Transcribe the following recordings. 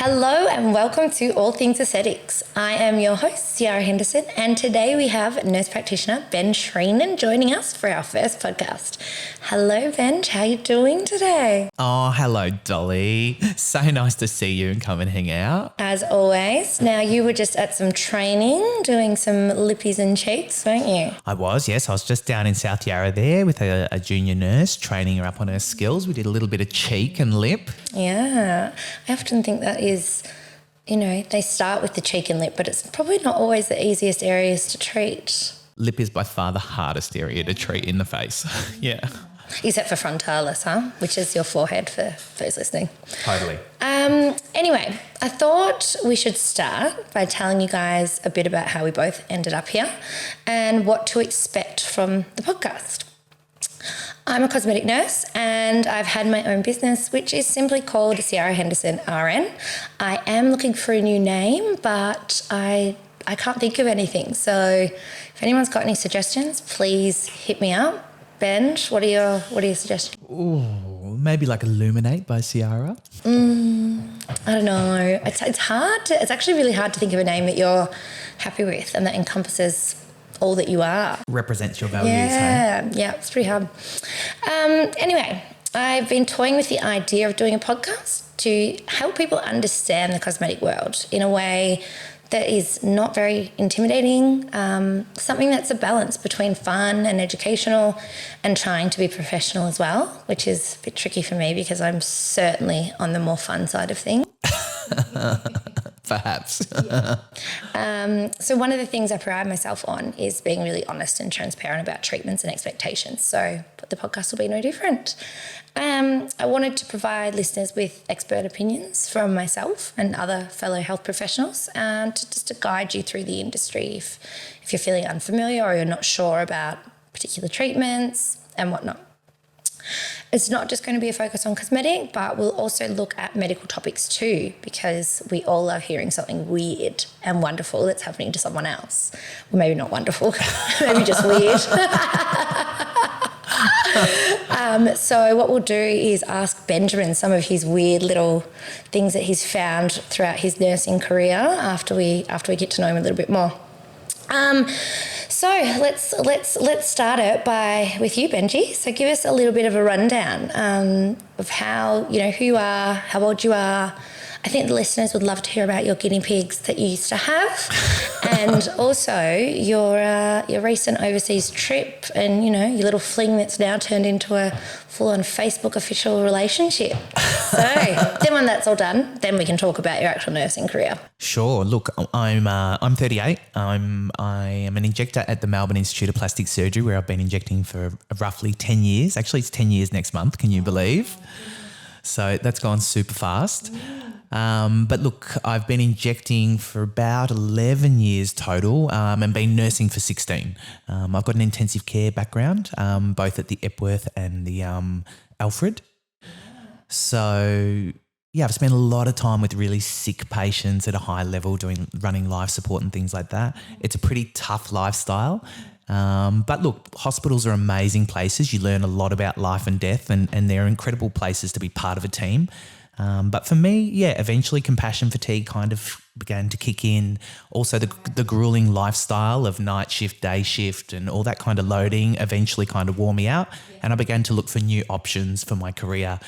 Hello and welcome to All Things Aesthetics. I am your host, Ciara Henderson, and today we have nurse practitioner Ben Schreenan joining us for our first podcast. Hello, Benj. How are you doing today? Oh, hello, Dolly. So nice to see you and come and hang out. As always. Now, you were just at some training doing some lippies and cheeks, weren't you? I was, yes. I was just down in South Yarra there with a junior nurse, training her up on her skills. We did a little bit of cheek and lip. Yeah. I often think that is, they start with the cheek and lip, but it's probably not always the easiest areas to treat. Lip is by far the hardest area to treat in the face. Yeah. Except for frontalis, which is your forehead for those listening. Totally. Anyway, I thought we should start by telling you guys a bit about how we both ended up here and what to expect from the podcast. I'm a cosmetic nurse and I've had my own business, which is simply called Ciara Henderson RN. I am looking for a new name, but I can't think of anything. So if anyone's got any suggestions, please hit me up. Benj, what are your suggestions? Ooh, maybe like Illuminate by Ciara. I don't know. It's hard. It's actually really hard to think of a name that you're happy with and that encompasses all that you are. Represents your values. Yeah, it's pretty hard. Anyway, I've been toying with the idea of doing a podcast to help people understand the cosmetic world in a way that is not very intimidating, something that's a balance between fun and educational and trying to be professional as well, which is a bit tricky for me because I'm certainly on the more fun side of things. Perhaps. So one of the things I pride myself on is being really honest and transparent about treatments and expectations. So the podcast will be no different. I wanted to provide listeners with expert opinions from myself and other fellow health professionals to guide you through the industry if you're feeling unfamiliar or you're not sure about particular treatments and whatnot. It's not just going to be a focus on cosmetic, but we'll also look at medical topics too, because we all love hearing something weird and wonderful that's happening to someone else. Well, maybe not wonderful, maybe just weird. So what we'll do is ask Benjamin some of his weird little things that he's found throughout his nursing career after we get to know him a little bit more. So let's start it with you, Benji. So give us a little bit of a rundown of how, who you are, how old you are. I think the listeners would love to hear about your guinea pigs that you used to have, and also your recent overseas trip and your little fling that's now turned into a full-on Facebook official relationship. So then when that's all done, then we can talk about your actual nursing career. Sure. Look, I'm 38. I am an injector at the Melbourne Institute of Plastic Surgery, where I've been injecting for roughly 10 years. Actually, it's 10 years next month. Can you believe? So that's gone super fast. But look, I've been injecting for about 11 years total and been nursing for 16. I've got an intensive care background, both at the Epworth and the Alfred. So, yeah, I've spent a lot of time with really sick patients at a high level running life support and things like that. It's a pretty tough lifestyle. But look, hospitals are amazing places. You learn a lot about life and death and they're incredible places to be part of a team. But for me, eventually compassion fatigue kind of began to kick in. Also the grueling lifestyle of night shift, day shift and all that kind of loading eventually kind of wore me out. And I began to look for new options for my career,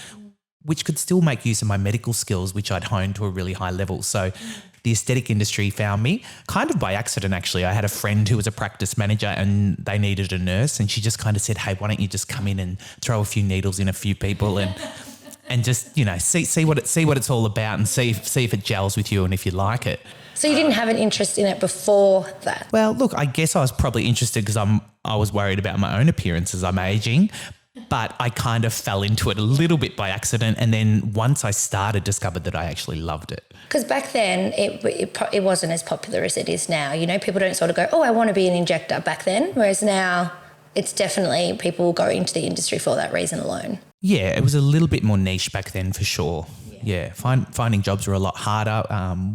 which could still make use of my medical skills, which I'd honed to a really high level. So the aesthetic industry found me kind of by accident, actually. I had a friend who was a practice manager and they needed a nurse, and she just kind of said, hey, why don't you just come in and throw a few needles in a few people and just, see what it's all about and see if it gels with you and if you like it. So you didn't have an interest in it before that? Well, look, I guess I was probably interested because I was worried about my own appearance as I'm aging, but I kind of fell into it a little bit by accident, and then once I started, discovered that I actually loved it. Because back then it wasn't as popular as it is now. People don't sort of go, oh, I want to be an injector back then, whereas now it's definitely people go into the industry for that reason alone. Yeah, it was a little bit more niche back then for sure. Yeah, finding jobs were a lot harder.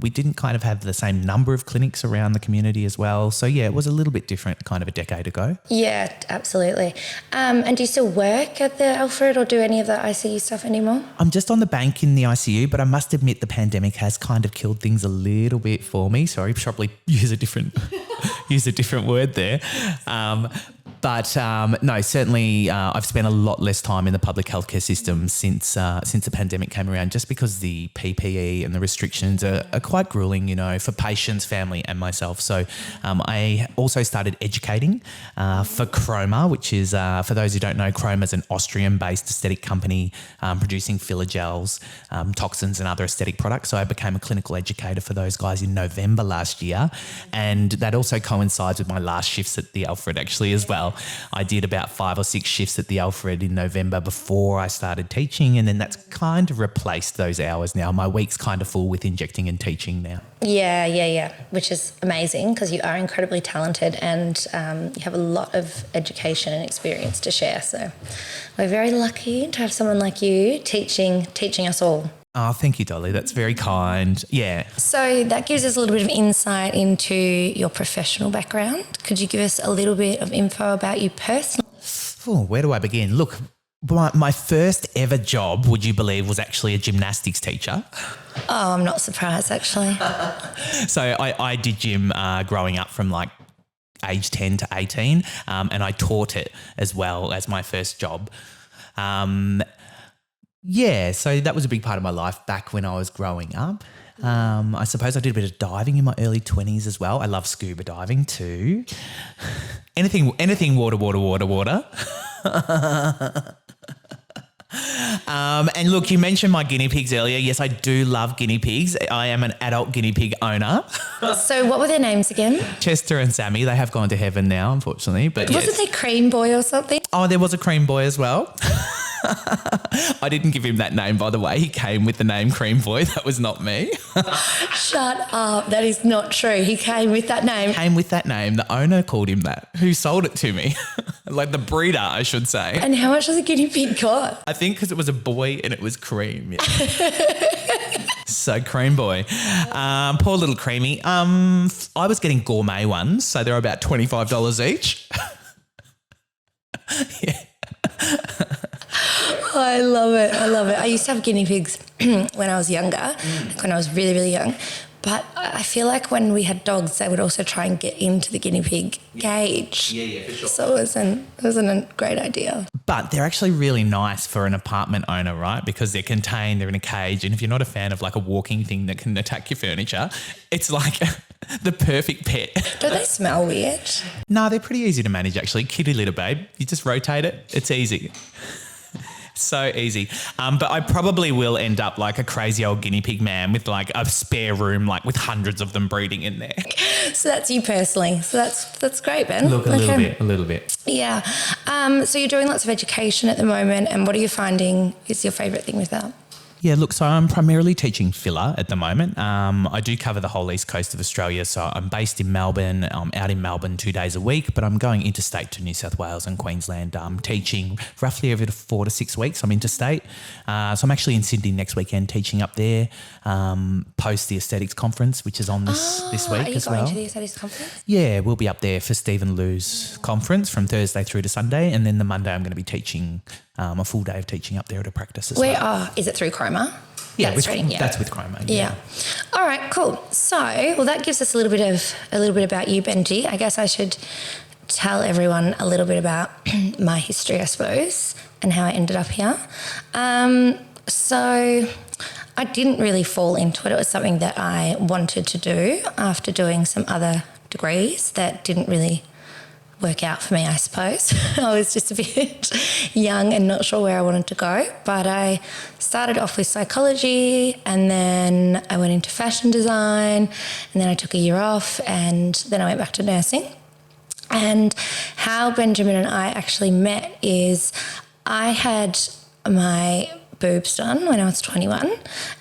We didn't kind of have the same number of clinics around the community as well. So, yeah, it was a little bit different kind of a decade ago. Yeah, absolutely. And do you still work at the Alfred or do any of the ICU stuff anymore? I'm just on the bank in the ICU, but I must admit the pandemic has kind of killed things a little bit for me. Sorry, probably use a different word there. But no, certainly I've spent a lot less time in the public healthcare system since the pandemic came around, just because the PPE and the restrictions are quite grueling, for patients, family and myself. So I also started educating for Chroma, which is, for those who don't know, Chroma is an Austrian-based aesthetic company producing filler gels, toxins and other aesthetic products. So I became a clinical educator for those guys in November last year. And that also coincides with my last shifts at the Alfred actually as well. I did about 5 or 6 shifts at the Alfred in November before I started teaching, and then that's kind of replaced those hours now. My week's kind of full with injecting and teaching now. Yeah, which is amazing because you are incredibly talented and you have a lot of education and experience to share. So we're very lucky to have someone like you teaching us all. Oh, thank you, Dolly. That's very kind. Yeah. So that gives us a little bit of insight into your professional background. Could you give us a little bit of info about you personally? Oh, where do I begin? Look, my first ever job, would you believe, was actually a gymnastics teacher. Oh, I'm not surprised, actually. So I did gym growing up from like age 10 to 18, and I taught it as well as my first job. Yeah, so that was a big part of my life back when I was growing up. I suppose I did a bit of diving in my early 20s as well. I love scuba diving too. Anything water. And look, you mentioned my guinea pigs earlier. Yes, I do love guinea pigs. I am an adult guinea pig owner. So what were their names again? Chester and Sammy. They have gone to heaven now, unfortunately. But wasn't there Cream Boy or something? Oh, there was a Cream Boy as well. I didn't give him that name, by the way. He came with the name Cream Boy. That was not me. Shut up. That is not true. He came with that name. The owner called him that. Who sold it to me? Like the breeder, I should say. And how much does a guinea pig cost? I think because it was a boy and it was cream. Yeah. So Cream Boy. Poor little Creamy. I was getting gourmet ones, so they're about $25 each. Yeah. I love it. I used to have guinea pigs when I was younger, like when I was really, really young. But I feel like when we had dogs, they would also try and get into the guinea pig cage. Yeah, for sure. So it wasn't a great idea. But they're actually really nice for an apartment owner, right? Because they're contained, they're in a cage. And if you're not a fan of like a walking thing that can attack your furniture, it's like the perfect pet. Don't they smell weird? No, they're pretty easy to manage actually. Kitty litter, babe. You just rotate it. It's easy. So easy. But I probably will end up like a crazy old guinea pig man with like a spare room, like with hundreds of them breeding in there. So that's you personally. So that's great, Ben. Look, a little bit. Yeah. So you're doing lots of education at the moment, and what are you finding is your favourite thing with that? Yeah, look, so I'm primarily teaching filler at the moment. I do cover the whole east coast of Australia, so I'm based in Melbourne. I'm out in Melbourne 2 days a week, but I'm going interstate to New South Wales and Queensland, teaching roughly every 4 to 6 weeks. I'm interstate. So I'm actually in Sydney next weekend teaching up there, post the Aesthetics Conference, which is on this week as well. Are you going to the Aesthetics Conference? Yeah, we'll be up there for Stephen Liu's conference from Thursday through to Sunday, and then the Monday I'm going to be teaching a full day of teaching up there at a practice as well. Is it through Chroma? Yeah, that's with Chroma. Yeah. All right, cool. So, that gives us a litbit about you, Benji. I guess I should tell everyone a little bit about my history, I suppose, and how I ended up here. So I didn't really fall into it. It was something that I wanted to do after doing some other degrees that didn't really work out for me, I suppose. I was just a bit young and not sure where I wanted to go. But I started off with psychology, and then I went into fashion design, and then I took a year off, and then I went back to nursing. And how Benjamin and I actually met is I had my boobs done when I was 21,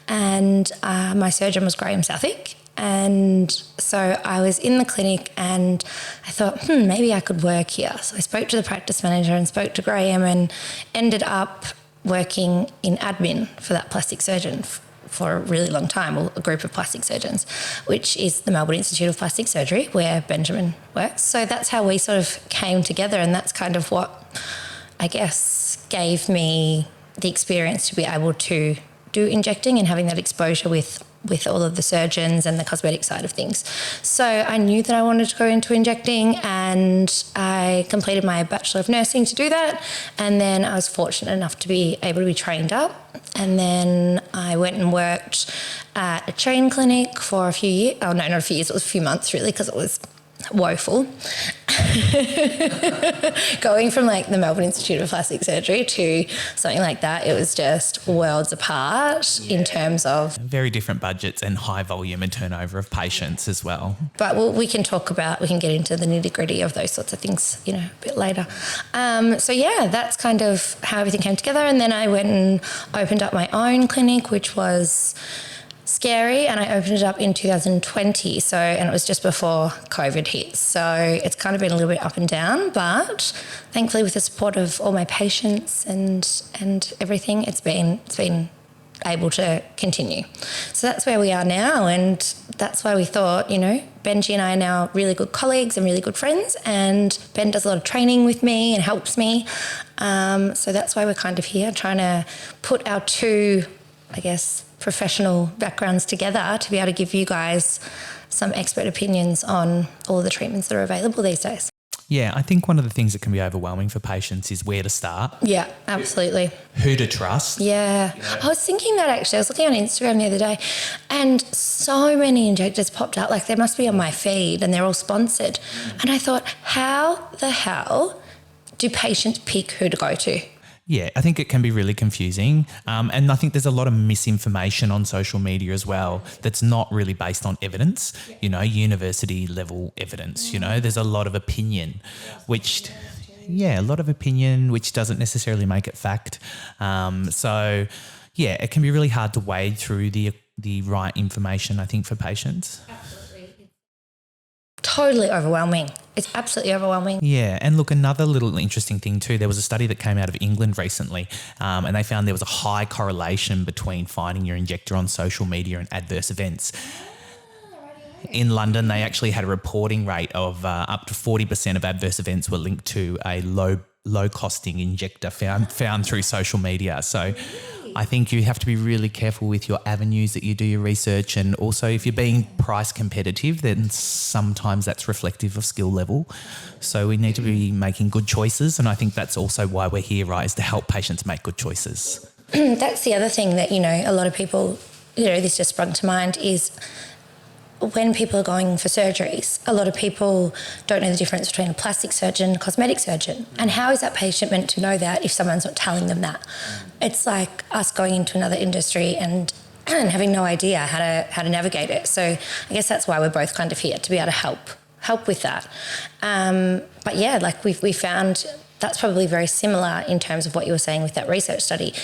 and my surgeon was Graham Southwick. And so I was in the clinic and I thought, maybe I could work here. So I spoke to the practice manager and spoke to Graham and ended up working in admin for that plastic surgeon for a really long time, or a group of plastic surgeons, which is the Melbourne Institute of Plastic Surgery, where Benjamin works. So that's how we sort of came together, and that's kind of what I guess gave me the experience to be able to do injecting and having that exposure with all of the surgeons and the cosmetic side of things. So I knew that I wanted to go into injecting, and I completed my Bachelor of Nursing to do that. And then I was fortunate enough to be able to be trained up. And then I went and worked at a train clinic for a few years. Oh, no, not a few years. It was a few months, really, because it was woeful. Going from like the Melbourne Institute of Plastic Surgery to something like that, it was just worlds apart in terms of very different budgets and high volume and turnover of patients as well. But we can get into the nitty gritty of those sorts of things, a bit later. So yeah, that's kind of how everything came together. And then I went and opened up my own clinic, which was scary, and I opened it up in 2020, and it was just before COVID hit, so it's kind of been a little bit up and down, but thankfully with the support of all my patients and everything, it's been able to continue. So that's where we are now, and that's why we thought, Benji and I are now really good colleagues and really good friends, and Ben does a lot of training with me and helps me, so that's why we're kind of here trying to put our two, I guess, professional backgrounds together to be able to give you guys some expert opinions on all the treatments that are available these days. Yeah, I think one of the things that can be overwhelming for patients is where to start. Yeah, absolutely. Who to trust. Yeah. I was thinking that actually. I was looking on Instagram the other day, and so many injectors popped up, like they must be on my feed and they're all sponsored. And I thought, how the hell do patients pick who to go to? Yeah, I think it can be really confusing. And I think there's a lot of misinformation on social media as well that's not really based on evidence, university level evidence. There's a lot of opinion, which doesn't necessarily make it fact. So, yeah, it can be really hard to wade through the right information, I think, for patients. Totally overwhelming. It's absolutely overwhelming. Yeah, and look, another little interesting thing too, there was a study that came out of England recently, and they found there was a high correlation between finding your injector on social media and adverse events. In London, they actually had a reporting rate of up to 40% of adverse events were linked to a low costing injector found through social media. So I think you have to be really careful with your avenues that you do your research, and also if you're being price competitive, then sometimes that's reflective of skill level. So we need to be making good choices, and I think that's also why we're here, right, is to help patients make good choices. That's the other thing that, a lot of people, this just sprung to mind is when people are going for surgeries, a lot of people don't know the difference between a plastic surgeon and a cosmetic surgeon. And how is that patient meant to know that if someone's not telling them that? It's like us going into another industry and having no idea how to navigate it. So I guess that's why we're both kind of here, to be able to help with that. But yeah, like we found that's probably very similar in terms of what you were saying with that research study.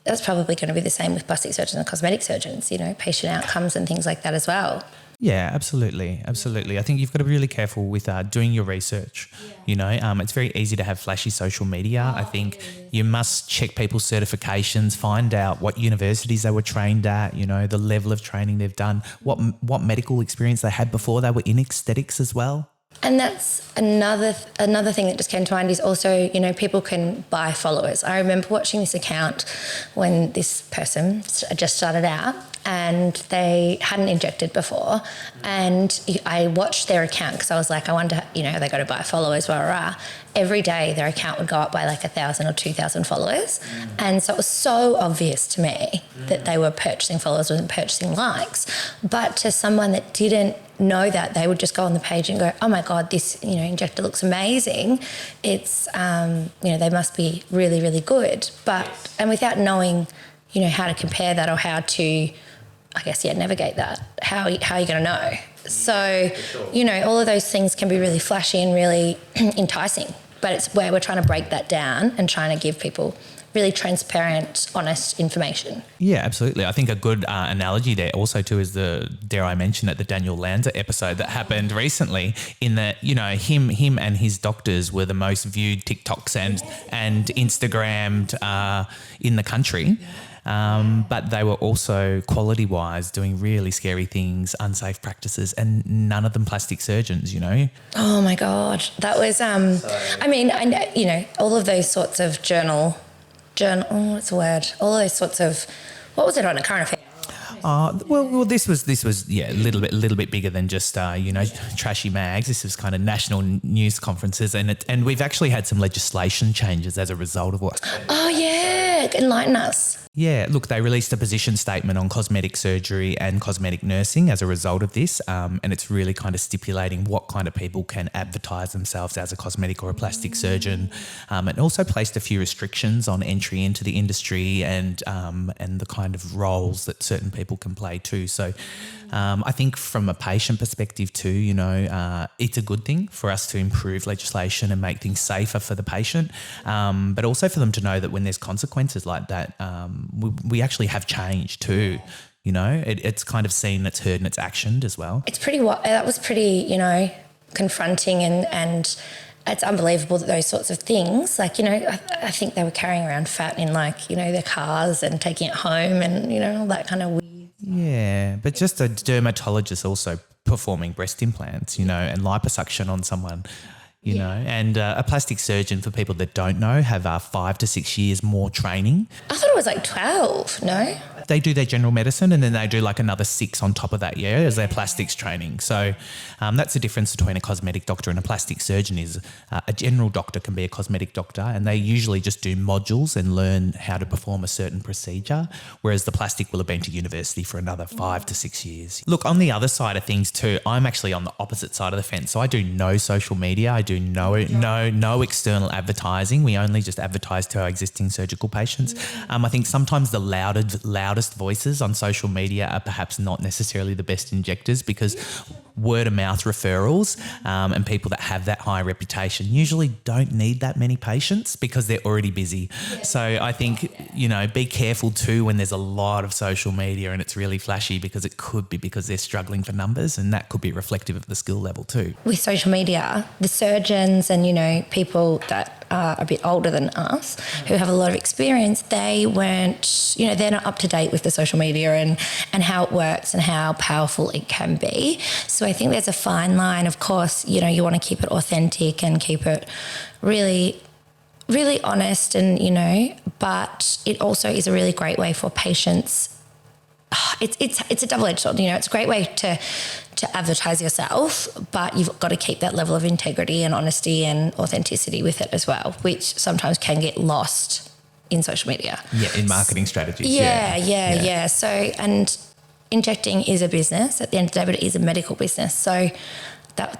That's probably going to be the same with plastic surgeons and cosmetic surgeons, patient outcomes and things like that as well. Yeah, absolutely. Absolutely. I think you've got to be really careful with doing your research. It's very easy to have flashy social media. I think you must check people's certifications, find out what universities they were trained at, the level of training they've done, what medical experience they had before they were in aesthetics as well. And that's another thing that just came to mind is also, people can buy followers. I remember watching this account when this person just started out and they hadn't injected before, and I watched their account because I was like, I wonder, are they going to buy followers, rah, rah. Every day their account would go up by like 1,000 or 2,000 followers. And so it was so obvious to me that they were purchasing followers, wasn't purchasing likes. But to someone that didn't know that, they would just go on the page and go, oh my God, this, injector looks amazing. It's, they must be really, really good. And without knowing, how to compare that or how to, I guess, navigate that, how are you going to know? So, all of those things can be really flashy and really enticing, but it's where we're trying to break that down and trying to give people really transparent, honest information. Yeah, absolutely. I think a good analogy there also too is dare I mention it, the Daniel Lanza episode that happened recently, in that, him and his doctors were the most viewed TikToks and Instagrammed in the country. but they were also quality-wise doing really scary things, unsafe practices, and none of them plastic surgeons, you know. Oh my God. That was, I mean, I know, you know, all of those sorts of what's the word? All of those sorts of, what was it on a current affair? Well, this was a little bit bigger than just trashy mags. This was kind of national news conferences, and we've actually had some legislation changes as a result of what. Oh yeah, enlighten us. Yeah, look, they released a position statement on cosmetic surgery and cosmetic nursing as a result of this, and it's really kind of stipulating what kind of people can advertise themselves as a cosmetic or a plastic surgeon, and also placed a few restrictions on entry into the industry and the kind of roles that certain people can play too. So I think from a patient perspective too, you know, it's a good thing for us to improve legislation and make things safer for the patient, but also for them to know that when there's consequences like that, we actually have change too. You know, it's kind of seen, it's heard, and it's actioned as well. That was pretty, you know, confronting and it's unbelievable that those sorts of things, like, you know, I think they were carrying around fat in, like, you know, their cars and taking it home and, you know, all that kind of weird. Yeah, but just a dermatologist also performing breast implants, you know, and liposuction on someone, you know, and a plastic surgeon, for people that don't know, have 5 to 6 years more training. I thought it was like 12, no? They do their general medicine and then they do like another 6 on top of that, yeah, as their plastics training. So that's the difference between a cosmetic doctor and a plastic surgeon is a general doctor can be a cosmetic doctor and they usually just do modules and learn how to perform a certain procedure, whereas the plastic will have been to university for another 5 to 6 years. Look, on the other side of things too, I'm actually on the opposite side of the fence. So I do no social media. I do no external advertising. We only just advertise to our existing surgical patients. I think sometimes the loudest voices on social media are perhaps not necessarily the best injectors because word of mouth referrals and people that have that high reputation usually don't need that many patients because they're already busy. So I think, you know, be careful too when there's a lot of social media and it's really flashy, because it could be because they're struggling for numbers, and that could be reflective of the skill level too. With social media, the surgeons and, you know, people that are a bit older than us who have a lot of experience, they weren't, you know, they're not up to date with the social media and how it works and how powerful it can be. So I think there's a fine line. Of course, you know, you want to keep it authentic and keep it really, really honest and, you know, but it also is a really great way for patients. It's a double-edged sword, you know, it's a great way to advertise yourself, but you've got to keep that level of integrity and honesty and authenticity with it as well, which sometimes can get lost in social media. Yeah, in marketing strategies. Yeah. So, and injecting is a business at the end of the day, but it is a medical business. So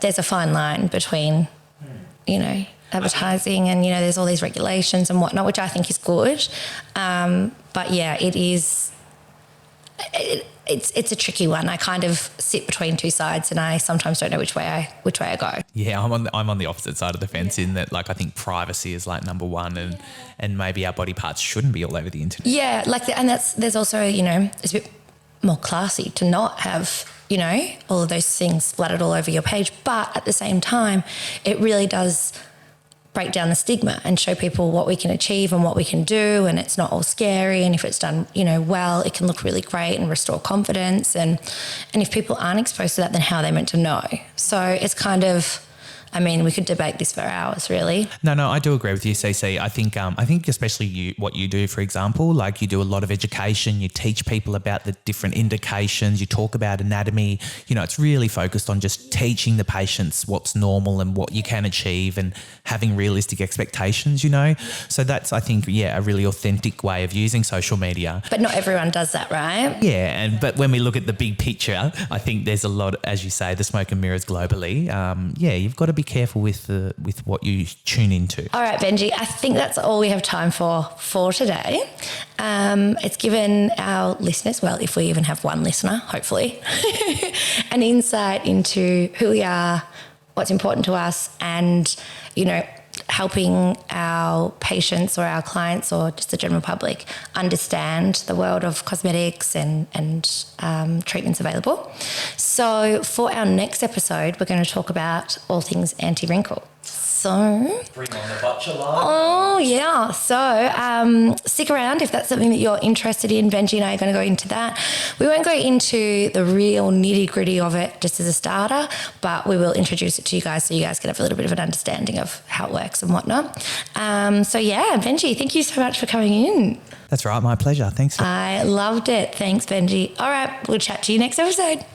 there's a fine line between, you know, advertising and, you know, there's all these regulations and whatnot, which I think is good. But yeah, it is... It's a tricky one. I kind of sit between two sides and I sometimes don't know which way I go. Yeah, I'm on the opposite side of the fence in that, like, I think privacy is like number one and maybe our body parts shouldn't be all over the internet. Yeah, like there's also, you know, it's a bit more classy to not have, you know, all of those things splattered all over your page, but at the same time it really does break down the stigma and show people what we can achieve and what we can do, and it's not all scary, and if it's done, you know, well, it can look really great and restore confidence, and if people aren't exposed to that, then how are they meant to know? So it's kind of, I mean, we could debate this for hours, really. No, I do agree with you, CC. I think especially what you do, for example, like you do a lot of education, you teach people about the different indications, you talk about anatomy, you know, it's really focused on just teaching the patients what's normal and what you can achieve and having realistic expectations, you know. So that's, I think, yeah, a really authentic way of using social media. But not everyone does that, right? Yeah, but when we look at the big picture, I think there's a lot, as you say, the smoke and mirrors globally. Yeah, you've got to be careful with what you tune into. All right, Benji, I think that's all we have time for today. It's given our listeners, well, if we even have one listener, hopefully, an insight into who we are, what's important to us, and, you know, helping our patients or our clients or just the general public understand the world of cosmetics and treatments available. So for our next episode, we're going to talk about all things anti-wrinkle. So bring on the botcha live. Oh, yeah. So stick around if that's something that you're interested in. Benji and I are going to go into that. We won't go into the real nitty-gritty of it just as a starter, but we will introduce it to you guys so you guys can have a little bit of an understanding of how it works and whatnot. So, yeah, Benji, thank you so much for coming in. That's right. My pleasure. Thanks. I loved it. Thanks, Benji. All right. We'll chat to you next episode.